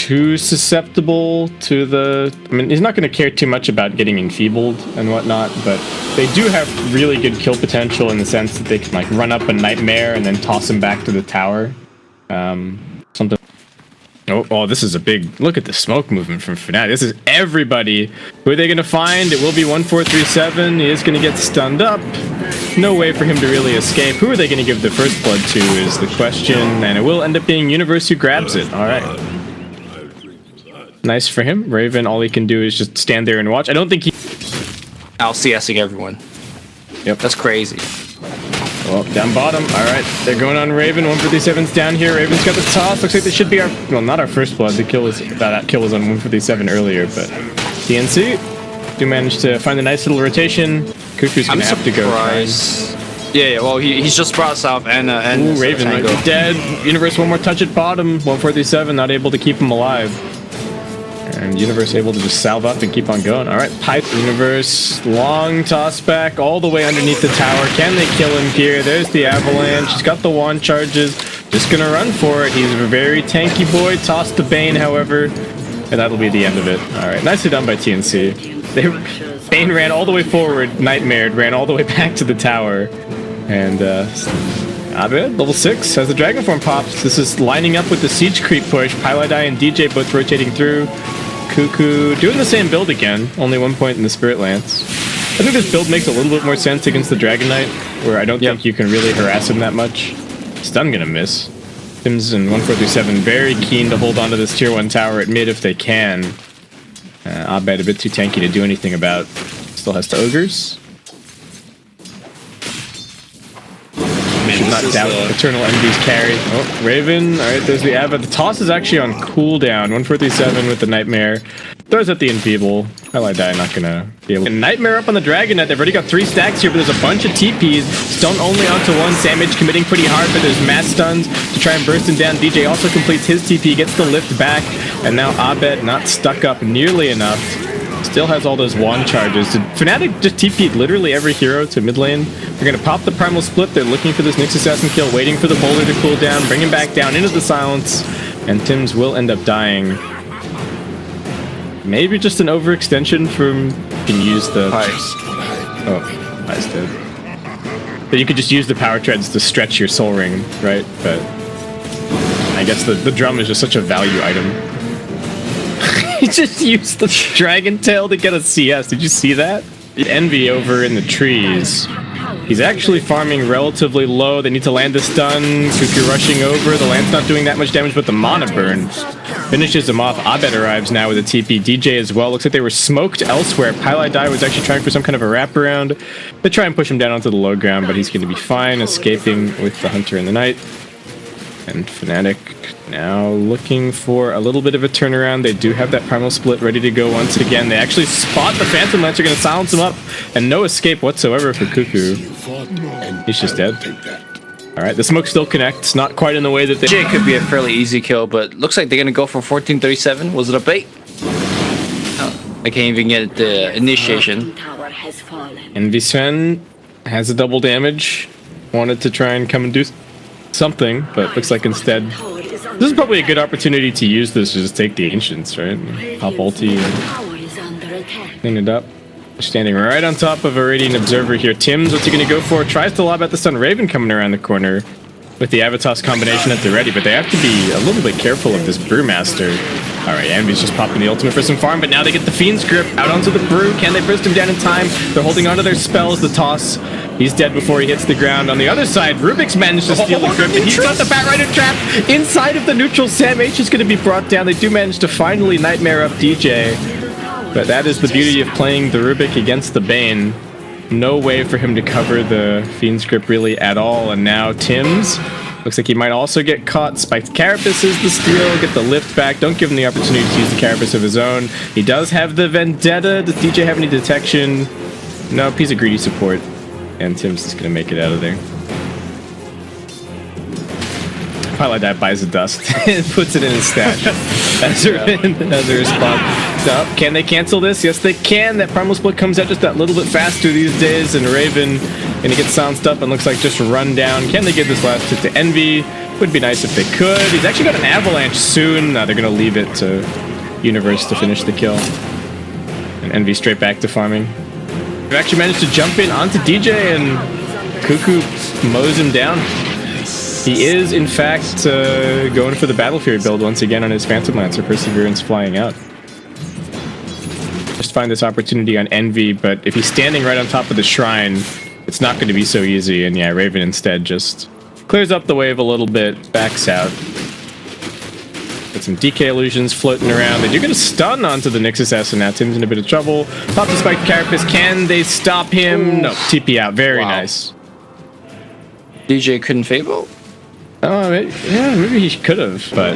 too susceptible to the... I mean, he's not going to care too much about getting enfeebled and whatnot, but they do have really good kill potential in the sense that they can like run up a Nightmare and then toss him back to the tower. Something... Oh, this is a big... Look at the smoke movement from Fnatic. This is everybody. Who are they going to find? It will be 1437. He is going to get stunned up. No way for him to really escape. Who are they going to give the first blood to is the question. And it will end up being Universe who grabs it. All right. Nice for him. Raven, all he can do is just stand there and watch. I don't think he... LCSing everyone. Yep. That's crazy. Well, down bottom. All right, they're going on Raven. 157's down here. Raven's got the toss. Looks like this should be our... Well, not our first blood. The kill was... That kill was on 157 earlier, but... TNC do manage to find a nice little rotation. Kuku's going to have to go. Yeah, well, he's just brought south and Ooh, Raven might be dead. Universe, one more touch at bottom. 147, not able to keep him alive. And Universe able to just salve up and keep on going. All right, Pipe Universe, long toss back all the way underneath the tower. Can they kill him here? There's the avalanche. He's got the wand charges. Just gonna run for it. He's a very tanky boy. Toss the Bane, however, and that'll be the end of it. All right, nicely done by TNC. Bane ran all the way forward. Nightmare ran all the way back to the tower, and Abed, level 6, has the Dragon Form pops. This is lining up with the Siege Creep push. pieliedie and DJ both rotating through. Kuku doing the same build again, only 1 point in the Spirit Lance. I think this build makes a little bit more sense against the Dragon Knight, where I don't think you can really harass him that much. Stun gonna miss. Tims and 1437 very keen to hold on to this tier 1 tower at mid if they can. Abed a bit too tanky to do anything about. Still has the Ogres. Should not doubt EternaLEnVy's carry. Oh, Raven. Alright, there's the Abed. The toss is actually on cooldown. 147 with the Nightmare. Throws at the Enfeeble. pieliedie not gonna be able to. Nightmare up on the Dragon Knight. They've already got 3 stacks here, but there's a bunch of TPs. Stun only onto 1. Samage committing pretty hard, but there's mass stuns to try and burst him down. DJ also completes his TP, gets the lift back, and now Abed not stuck up nearly enough. Still has all those wand charges. Fnatic just TP'd literally every hero to mid lane. They're going to pop the Primal Split. They're looking for this Nyx Assassin kill, waiting for the Boulder to cool down, bring him back down into the silence, and Tims will end up dying. Maybe just an overextension from... You can use the... Oh, Ice dead. But you could just use the Power Treads to stretch your Soul Ring, right? But I guess the drum is just such a value item. He just used the Dragon Tail to get a CS. Did you see that? Envy over in the trees. He's actually farming relatively low. They need to land the stun. Kuku rushing over. The land's not doing that much damage, but the mana burn finishes him off. Abed arrives now with a TP. DJ as well. Looks like they were smoked elsewhere. pieliedie was actually trying for some kind of a wraparound. They try and push him down onto the low ground, but he's going to be fine, escaping with the Hunter in the night. And Fnatic now looking for a little bit of a turnaround. They do have that Primal Split ready to go once again. They actually spot the Phantom Lancer, going to silence him up, and no escape whatsoever for Kuku. He's just dead. Alright, the smoke still connects, not quite in the way that they... Could be a fairly easy kill, but looks like they're going to go for 1437. Was it a bait? Oh, I can't even get the initiation. Envy Sven has a double damage. Wanted to try and come and do something, but looks like instead this is probably a good opportunity to use this to just take the Ancients, right? Pop ulti and clean it up. Standing right on top of a Radiant Observer here. Tims, what's he gonna go for? Tries to lob at the stun. Raven coming around the corner with the Avatos combination at the ready, but they have to be a little bit careful of this Brewmaster. Alright, Envy's just popping the ultimate for some farm, but now they get the Fiend's Grip out onto the Brew. Can they burst him down in time? They're holding onto their spells. The toss. He's dead before he hits the ground. On the other side, Rubik's managed to steal the grip, and he's got the Batrider trap inside of the neutral. Sam H is going to be brought down. They do manage to finally Nightmare up DJ. But that is the beauty of playing the Rubik against the Bane. No way for him to cover the Fiend's Grip really at all. And now Tims looks like he might also get caught. Spiked Carapace is the steal. Get the lift back. Don't give him the opportunity to use the Carapace of his own. He does have the Vendetta. Does DJ have any detection? Nope, he's a greedy support. And Tim's just gonna make it out of there. pieliedie buys the dust and puts it in his stash as a response. So, can they cancel this? Yes, they can. That Primal Split comes out just that little bit faster these days, and Raven gonna get silenced up and looks like just run down. Can they give this last hit to Envy? Would be nice if they could. He's actually got an avalanche soon. They're going to leave it to Universe to finish the kill. And Envy straight back to farming. We've actually managed to jump in onto DJ, and Kuku mows him down. He is, in fact, going for the Battle Fury build once again on his Phantom Lancer. Perseverance flying out. Just find this opportunity on Envy, but if he's standing right on top of the shrine, it's not going to be so easy. And yeah, Raven instead just clears up the wave a little bit, backs out. Got some DK illusions floating around. They do get a stun onto the Nyx Assassin now. Tim's in a bit of trouble. Pop the Spike Carapace. Can they stop him? No, TP out. Very nice. DJ couldn't Fable? Oh, yeah, maybe he could have, but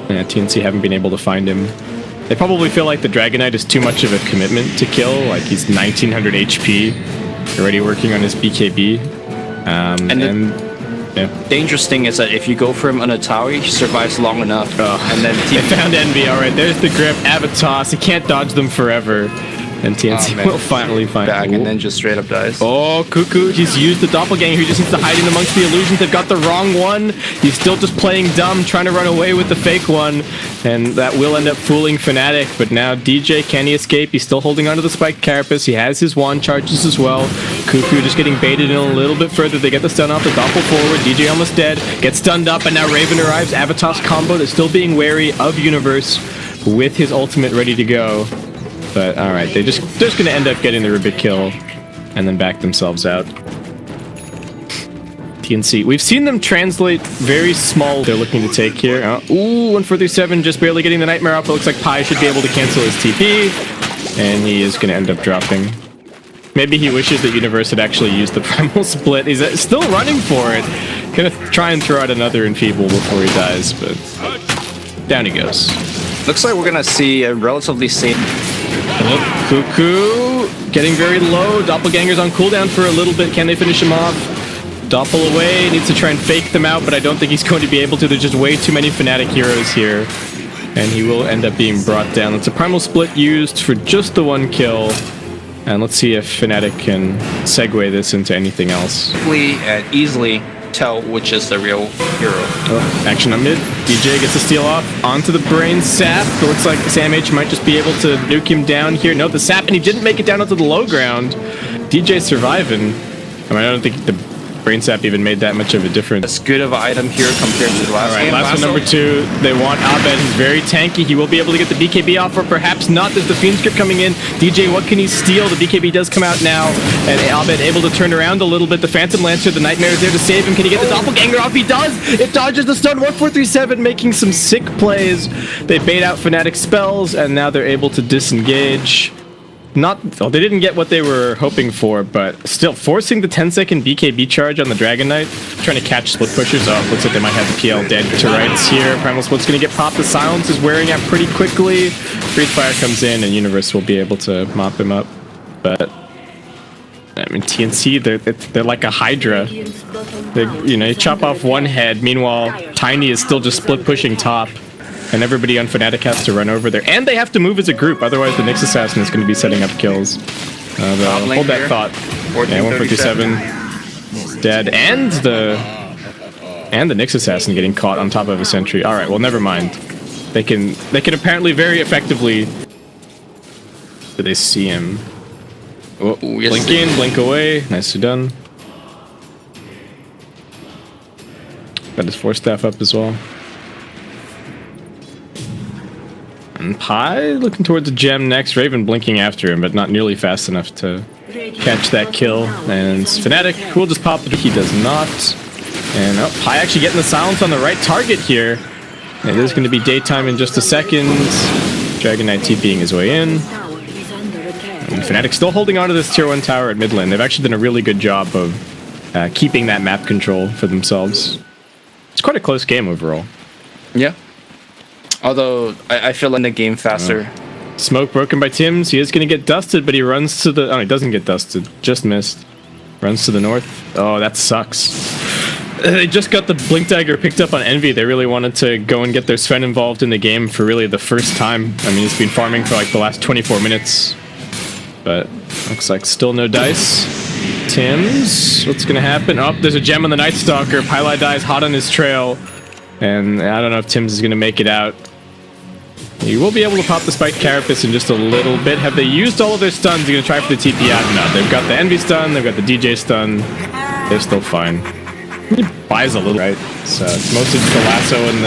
yeah, TNC haven't been able to find him. They probably feel like the Dragon Knight is too much of a commitment to kill. Like, he's 1900 HP, already working on his BKB. Yeah. Dangerous thing is that if you go for him on a tower, he survives long enough. And then they found Envy. All right, there's the grip. Avatos. He can't dodge them forever. And TNC will finally find back, and then just straight up dies. Oh, Kuku, he's used the doppelganger. He just needs to hide in amongst the illusions. They've got the wrong one. He's still just playing dumb, trying to run away with the fake one. And that will end up fooling Fnatic. But now DJ, can he escape? He's still holding onto the Spike Carapace. He has his wand charges as well. Kuku just getting baited in a little bit further. They get the stun off the doppel forward. DJ almost dead. Gets stunned up, and now Raven arrives. Avatos combo. They're still being wary of Universe with his ultimate ready to go. But alright, they're just going to end up getting the Ribbit kill and then back themselves out. TNC. We've seen them translate very small. They're looking to take here. Ooh, 147 just barely getting the Nightmare off. It looks like Pi should be able to cancel his TP. And he is going to end up dropping. Maybe he wishes that Universe had actually used the Primal Split. He's still running for it. Going to try and throw out another Enfeeble before he dies, but down he goes. Looks like we're going to see a relatively safe... Kuku getting very low. Doppelganger's on cooldown for a little bit. Can they finish him off? Doppel away. Needs to try and fake them out, but I don't think he's going to be able to. There's just way too many Fnatic heroes here. And he will end up being brought down. It's a Primal Split used for just the one kill. And let's see if Fnatic can segue this into anything else. Easily tell which is the real hero. Oh, action on mid. DJ gets a steal off onto the Brain Sap. It looks like Sam H might just be able to nuke him down here. No, the Sap, and he didn't make it down onto the low ground. DJ surviving. I mean, I don't think the Brain Sap even made that much of a difference. As good of an item here compared to the last one. Last one, number 2. They want Abed. He's very tanky. He will be able to get the BKB off, or perhaps not. There's the Fiend Script coming in. DJ, what can he steal? The BKB does come out now, and Abed able to turn around a little bit. The Phantom Lancer, the Nightmare is there to save him. Can he get the Doppelganger off? He does! It dodges the stun. 1437 making some sick plays. They bait out Fnatic spells, and now they're able to disengage. They didn't get what they were hoping for, but still forcing the 10-second BKB charge on the Dragon Knight, trying to catch split pushers. Oh, looks like they might have the PL dead to rights here. Primal Split's going to get popped. The silence is wearing out pretty quickly. Breathe Fire comes in, and Universe will be able to mop him up. But I mean, TNC, they're like a Hydra. You chop off one head. Meanwhile, Tiny is still just split pushing top. And everybody on Fnatic has to run over there. And they have to move as a group, otherwise the Nyx Assassin is going to be setting up kills. Hold that thought. Yeah, 147 dead. And the Nyx Assassin getting caught on top of a sentry. Alright, well, never mind. They can apparently very effectively... Do they see him? Oh, yes, blink in, blink away. Nicely done. Got his Force Staff up as well. And Pi looking towards the gem next. Raven blinking after him, but not nearly fast enough to catch that kill. And Fnatic, who will just pop it. He does not. And Pi actually getting the silence on the right target here. It is going to be daytime in just a second. Dragon Knight TPing his way in. And Fnatic still holding on to this tier 1 tower at mid lane. They've actually done a really good job of keeping that map control for themselves. It's quite a close game overall. Yeah. Although, I feel in the game faster. Smoke broken by Tims. He is going to get dusted, but he runs to the... Oh, he doesn't get dusted. Just missed. Runs to the north. Oh, that sucks. They just got the Blink Dagger picked up on Envy. They really wanted to go and get their Sven involved in the game for really the first time. I mean, he's been farming for like the last 24 minutes. But looks like still no dice. Tims, what's going to happen? Oh, there's a gem on the Night Stalker. Pieliedie dies hot on his trail. And I don't know if Tim's is going to make it out. You will be able to pop the Spike Carapace in just a little bit. Have they used all of their stuns? They're going to try for the TP out? No, they've got the Envy stun, they've got the DJ stun. They're still fine. He buys a little, right? So it's mostly just the lasso and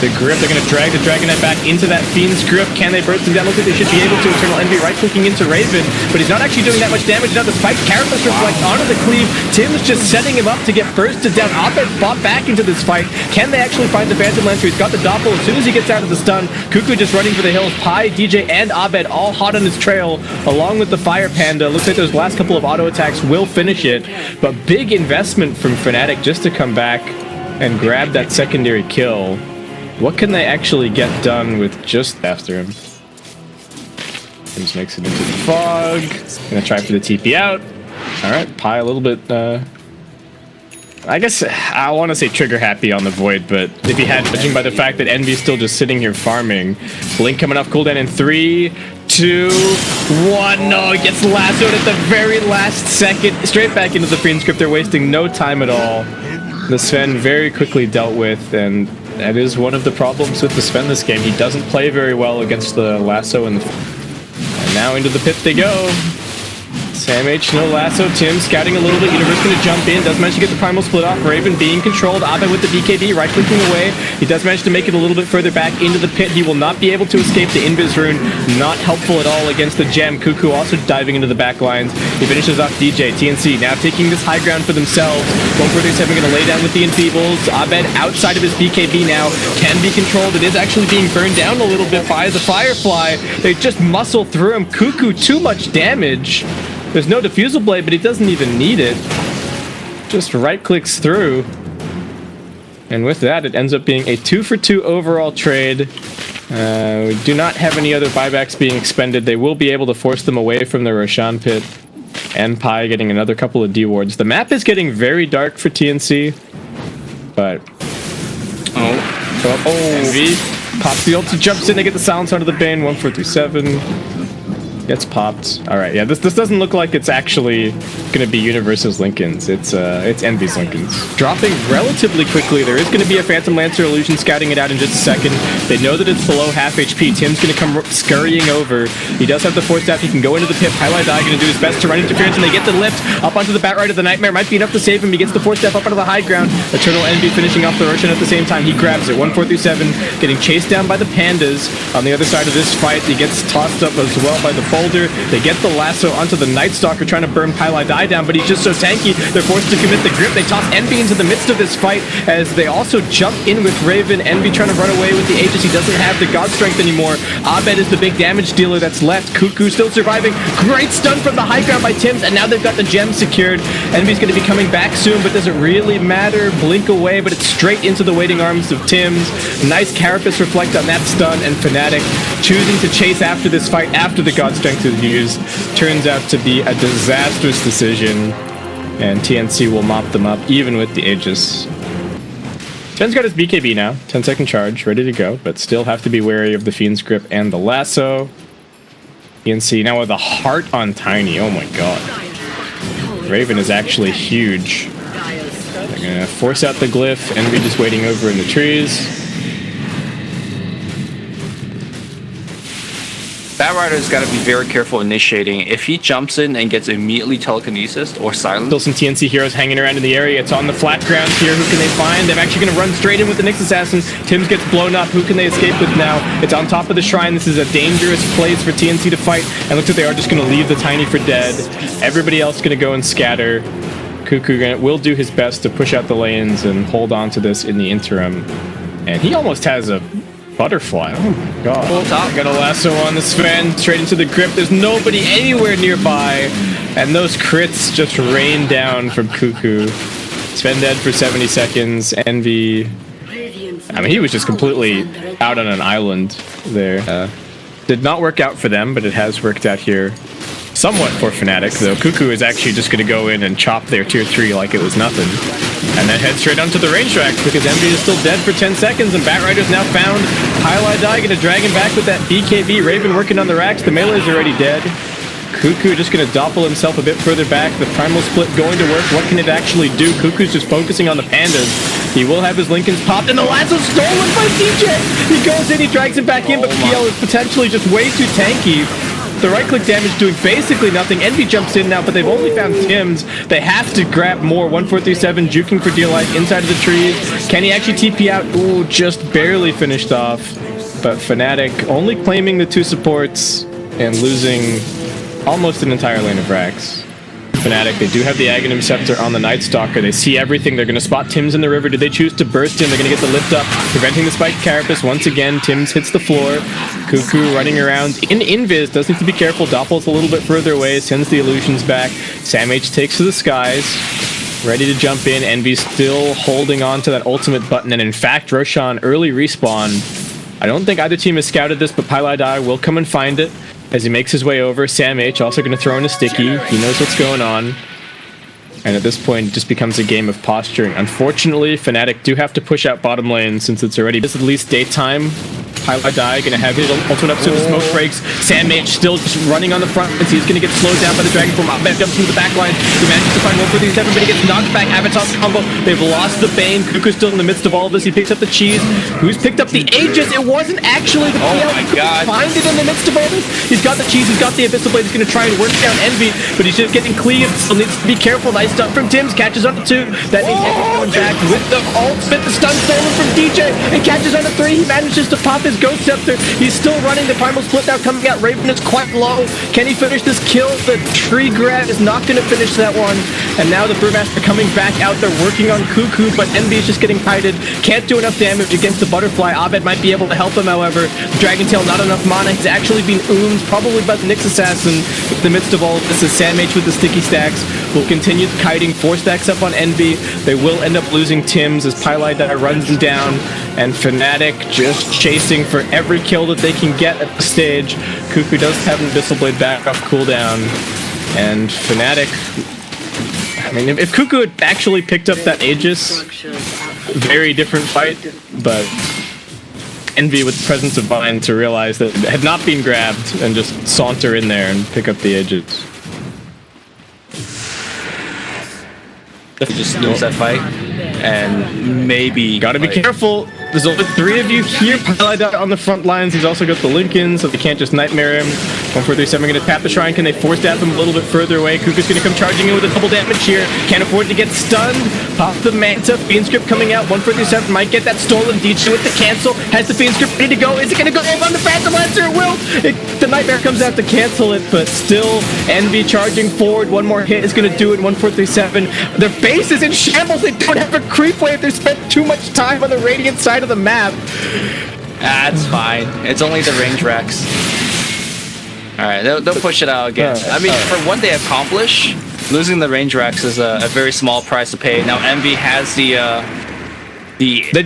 the grip. They're going to drag the Dragonite back into that Fiend's grip. Can they burst him down? Looks like they should be able to. EternaLEnVy right-clicking into Raven, but he's not actually doing that much damage. Now the Spike Carapace reflect onto the cleave. Tim's just setting him up to get bursted down. Abed fought back into this fight. Can they actually find the Phantom Lancer? He's got the doppel. As soon as he gets out of the stun, Kuku just running for the hills. Pi, DJ, and Abed all hot on his trail, along with the Fire Panda. Looks like those last couple of auto attacks will finish it, but big investment from Fnatic just to come back and grab that secondary kill. What can they actually get done with just after him? Tim's makes it into the fog. Gonna try for the TP out. Alright, Pi a little bit, I guess I want to say trigger happy on the Void, but if he had, judging by the fact that Envy's still just sitting here farming. Blink coming off cooldown in 3, 2, 1. No, he gets lassoed at the very last second. Straight back into the Fiend script. They're wasting no time at all. The Sven very quickly dealt with, and that is one of the problems with the Sven this game. He doesn't play very well against the lasso, and now into the pit they go. Sam H, no lasso. Tim scouting a little bit. Universe going to jump in. Does manage to get the primal split off. Raven being controlled. Abed with the BKB, right clicking away. He does manage to make it a little bit further back into the pit. He will not be able to escape the Invis rune. Not helpful at all against the gem. Kuku also diving into the back lines. He finishes off DJ. TNC now taking this high ground for themselves. 147 going to lay down with the Enfeebles. Abed outside of his BKB now can be controlled. It is actually being burned down a little bit by the Firefly. They just muscle through him. Kuku, too much damage. There's no diffusal blade, but he doesn't even need it. Just right clicks through. And with that, it ends up being a 2-for-2 overall trade. We do not have any other buybacks being expended. They will be able to force them away from the Roshan pit. And Pi getting another couple of D wards. The map is getting very dark for TNC. But... Envy pops the ult, jumps in, they get the silence onto the Bane. 1437. Gets popped. Alright, yeah, this doesn't look like it's actually gonna be Universe's Linken's. It's Envy's Linken's. Dropping relatively quickly. There is gonna be a Phantom Lancer illusion scouting it out in just a second. They know that it's below half HP. Tim's gonna come scurrying over. He does have the Force Staff. He can go into the pit. pieliedie gonna do his best to run interference, and they get the lift up onto the Batright of the Nightmare. Might be enough to save him. He gets the Force Staff up onto the high ground. EternaLEnVy finishing off the Roshan at the same time. He grabs it. 1437 getting chased down by the Pandas. On the other side of this fight, he gets tossed up as well by the boulder. They get the lasso onto the Night Stalker, trying to burn pieliedie down, but he's just so tanky, they're forced to commit the grip. They toss Envy into the midst of this fight as they also jump in with Raven. Envy trying to run away with the Aegis. He doesn't have the God Strength anymore. Abed is the big damage dealer that's left. Kuku still surviving. Great stun from the high ground by Tims, and now they've got the gem secured. Envy's going to be coming back soon, but does it really matter? Blink away, but it's straight into the waiting arms of Tims. Nice Carapace reflect on that stun, and Fnatic choosing to chase after this fight after the God Strength is used. Turns out to be a disastrous decision, and TNC will mop them up even with the Aegis. Ten's got his BKB now, 10-second charge, ready to go, but still have to be wary of the Fiend's grip and the lasso. TNC now with a heart on Tiny. Oh my god. Raven is actually huge. They're gonna force out the glyph. Envy just waiting over in the trees. Batrider's got to be very careful initiating. If he jumps in and gets immediately telekinesis or silence. Still some TNC heroes hanging around in the area. It's on the flat ground here. Who can they find? They're actually going to run straight in with the Nyx Assassin. Tims gets blown up. Who can they escape with now? It's on top of the shrine. This is a dangerous place for TNC to fight. And looks like they are just going to leave the Tiny for dead. Everybody else going to go and scatter. Kuku will do his best to push out the lanes and hold on to this in the interim. And he almost has a butterfly. Oh my god. Full top. Got a lasso on the Sven, straight into the grip. There's nobody anywhere nearby. And those crits just rain down from Kuku. Sven dead for 70 seconds. Envy. I mean, he was just completely out on an island there. Did not work out for them, but it has worked out here somewhat for Fnatic, though. Kuku is actually just going to go in and chop their tier 3 like it was nothing. And then head straight onto the range tracks because Envy is still dead for 10 seconds and Batrider's now found. pieliedie going to drag him back with that BKB. Raven working on the racks. The melee is already dead. Kuku just going to doppel himself a bit further back. The primal split going to work. What can it actually do? Kuku's just focusing on the Pandas. He will have his Lincolns popped, and the lasso stolen by DJ. He goes in, he drags him back in, but PL is potentially just way too tanky. The right-click damage doing basically nothing. Envy jumps in now, but they've only found Tims. They have to grab more. 1437 juking for deal life inside of the trees. Can he actually TP out? Ooh, just barely finished off. But Fnatic only claiming the 2 supports and losing almost an entire lane of racks. Fnatic, they do have the Aghanim Scepter on the Night Stalker. They see everything. They're going to spot Tims in the river. Do they choose to burst in? They're going to get the lift up, preventing the spiked Carapace. Once again, Tims hits the floor. Kuku running around in invis. Does need to be careful. Doppel's a little bit further away. Sends the illusions back. Sam H takes to the skies. Ready to jump in. Envy still holding on to that ultimate button. And in fact, Roshan, early respawn. I don't think either team has scouted this, but pieliedie will come and find it. As he makes his way over, Sam H also going to throw in a sticky. He knows what's going on. And at this point, it just becomes a game of posturing. Unfortunately, Fnatic do have to push out bottom lane since it's already at least daytime. pieliedie going to have his ultimate up to the smoke breaks. Sam H still just running on the front. He's going to get slowed down by the Dragon Form. Abed jumps into the back line. He manages to find 147, but he gets knocked back. Avatar's combo. They've lost the Bane. Kuku's still in the midst of all of this. He picks up the cheese. Who's picked up the Aegis? It wasn't actually the PL. Oh my god. Find it in the midst of all this. He's got the cheese. He's got the Abyssal Blade. He's going to try and work down Envy, but he's just getting cleaved. Still needs to be careful. Nice stuff from Tims. Catches on to 2. That means Envy coming back with the ultimate. The stun stolen from DJ. And catches on to 3. He manages to pop his Ghost Scepter. He's still running. The Primal Split now coming out. Raven is quite low. Can he finish this kill? The tree grab is not going to finish that one. And now the Brewmaster coming back out there working on Kuku, but Envy is just getting kited. Can't do enough damage against the Butterfly. Abed might be able to help him, however. The Dragon Tail, not enough mana. He's actually been oomed, probably by the Nyx Assassin. In the midst of all of this is Sam H with the sticky stacks. Will continue kiting. 4 stacks up on Envy. They will end up losing Tims as pieliedie runs them down. And Fnatic just chasing for every kill that they can get at the stage. Kuku does have an Abyssal Blade back off cooldown. And Fnatic, I mean, if Kuku had actually picked up that Aegis, very different fight, but Envy with the presence of mind to realize that it had not been grabbed and just saunter in there and pick up the Aegis. Just lose that fight, and maybe gotta be careful. There's only 3 of you here. pieliedie on the front lines. He's also got the Lincoln, so they can't just Nightmare him. 1437 going to tap the Shrine. Can they force tap him a little bit further away? Kuku's going to come charging in with a double damage here. Can't afford to get stunned. Pop the Manta. Fiend Script coming out. 1437 might get that stolen. DJ with the cancel. Has the Fiend Script ready to go. Is it going to go over on the Phantom Lancer? It will. The Nightmare comes out to cancel it, but still Envy charging forward. One more hit is going to do it. 1437. Their base is in shambles. They don't have a creep wave. They spent too much time on the Radiant side of the map. That's fine. It's only the range racks. Alright, they'll push it out again. I mean, for what they accomplish, losing the range racks is a very small price to pay. Now Envy has the They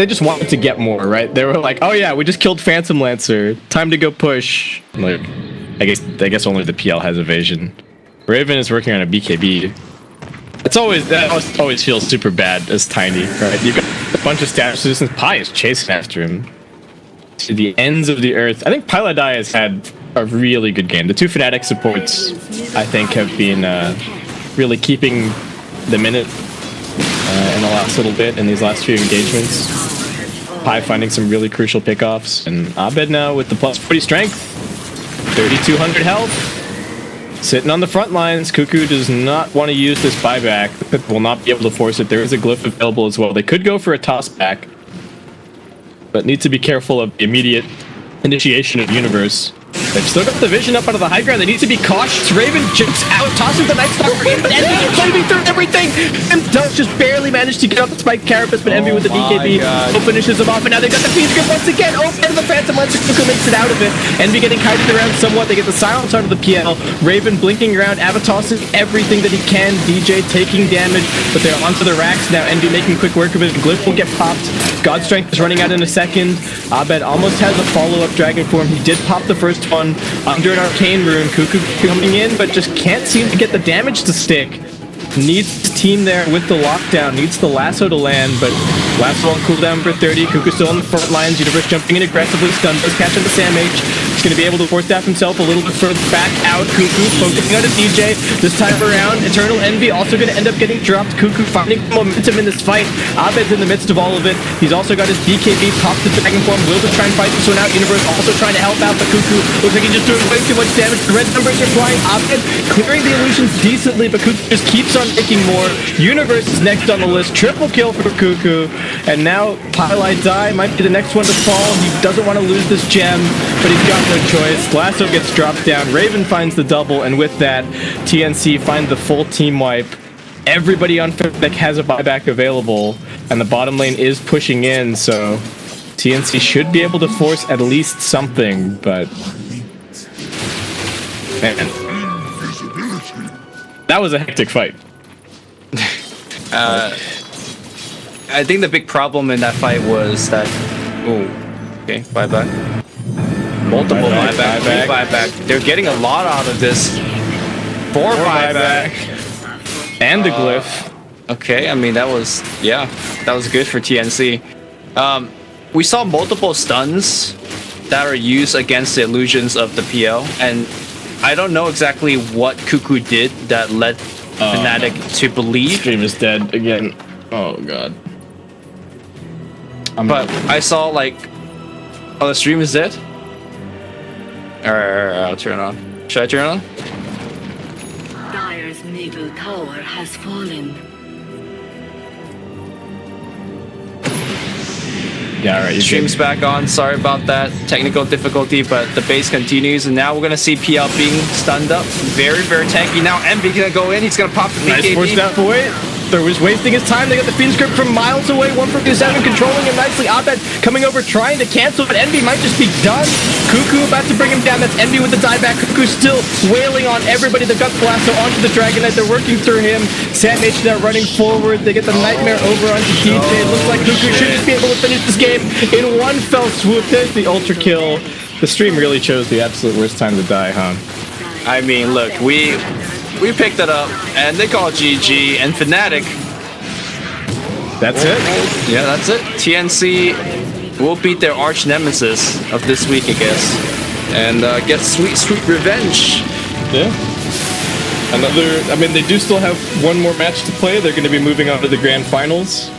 just wanted to get more, right? They were like, oh yeah, we just killed Phantom Lancer. Time to go push. Like, I guess only the PL has evasion. Raven is working on a BKB. That always feels super bad as Tiny, right? You got a bunch of status resistance. Pi is chasing after him to the ends of the earth. I think pieliedie has had a really good game. The 2 Fnatic supports, I think, have been really keeping them in it in the last little bit in these last few engagements. Pi finding some really crucial pickoffs, and Abed now with the plus 40 strength, 3200 health. Sitting on the front lines. Kuku does not want to use this buyback. The Pip will not be able to force it. There is a glyph available as well. They could go for a toss back, but need to be careful of the immediate initiation of Universe. They've still got the vision up out of the high ground. They need to be cautious. Raven jumps out, tosses the Night Stalker in, but Envy is climbing through everything. And does just barely manage to get out the spike Carapace, but Envy with the BKB finishes him off. And now they've got the Fiend Script once again. Oh, and the Phantom Lancer. Kuku makes it out of it. Envy getting kited around somewhat. They get the silence out of the PL. Raven blinking around. Avatar tossing everything that he can. DJ taking damage, but they're onto the racks now. Envy making quick work of it. Glyph will get popped. God Strength is running out in a second. Abed almost has a follow-up Dragon Form. He did pop the first one under an Arcane Rune. Kuku coming in, but just can't seem to get the damage to stick. Needs his team there with the lockdown. Needs the lasso to land, but lasso on cooldown for 30. Kuku still on the front lines. Universe jumping in aggressively. Stun does catch into Sam H. going to be able to force staff himself a little bit further back out. Kuku focusing on his DJ. This time around, EternaLEnVy also going to end up getting dropped. Kuku finding momentum in this fight. Abed's in the midst of all of it. He's also got his BKB, pops the Dragon Form, will to try and fight this one out. Universe also trying to help out, but Kuku looks like he's just doing way too much damage. The red numbers are flying. Abed clearing the illusions decently, but Kuku just keeps on making more. Universe is next on the list. Triple kill for Kuku. And now pieliedie might be the next one to fall. He doesn't want to lose this gem, but he's got no choice. Lasso gets dropped down. Raven finds the double, and with that, TNC find the full team wipe. Everybody on Fnatic has a buyback available, and the bottom lane is pushing in, so TNC should be able to force at least something, but man, that was a hectic fight. I think the big problem in that fight was that... Oh, okay, buyback. Multiple buyback. They're getting a lot out of this. 4 buyback. And the glyph. Okay, I mean, that was good for TNC. We saw multiple stuns that are used against the illusions of the PL, and I don't know exactly what Kuku did that led Fnatic to believe. Stream is dead again. Oh god. But I saw like, oh, the stream is dead? Alright, I'll turn it on. Should I turn it on? Dire's middle tower has fallen. Yeah, alright, Stream's back on. Sorry about that technical difficulty, but the base continues, and now we're gonna see PL being stunned up. Very, very tanky. Now Envy gonna go in. He's gonna pop the Nice force BKB. staff away. They're just wasting his time. They got the Phoenix Grip from miles away. 147 controlling him nicely. Abed coming over trying to cancel, but Envy might just be done. Kuku about to bring him down. That's Envy with the dieback. Kuku still wailing on everybody. They've got Lasso onto the Dragon Knight. They're working through him. Sam H now running forward. They get the Nightmare over onto DJ. It looks like Kuku should just be able to finish this game in one fell swoop. There's the ultra kill. The stream really chose the absolute worst time to die, huh? I mean, look, we picked it up, and they call it GG, and Fnatic. That's it? Yeah, that's it. TNC will beat their arch nemesis of this week, I guess, and get sweet, sweet revenge. Yeah. I mean, they do still have one more match to play. They're going to be moving on to the grand finals.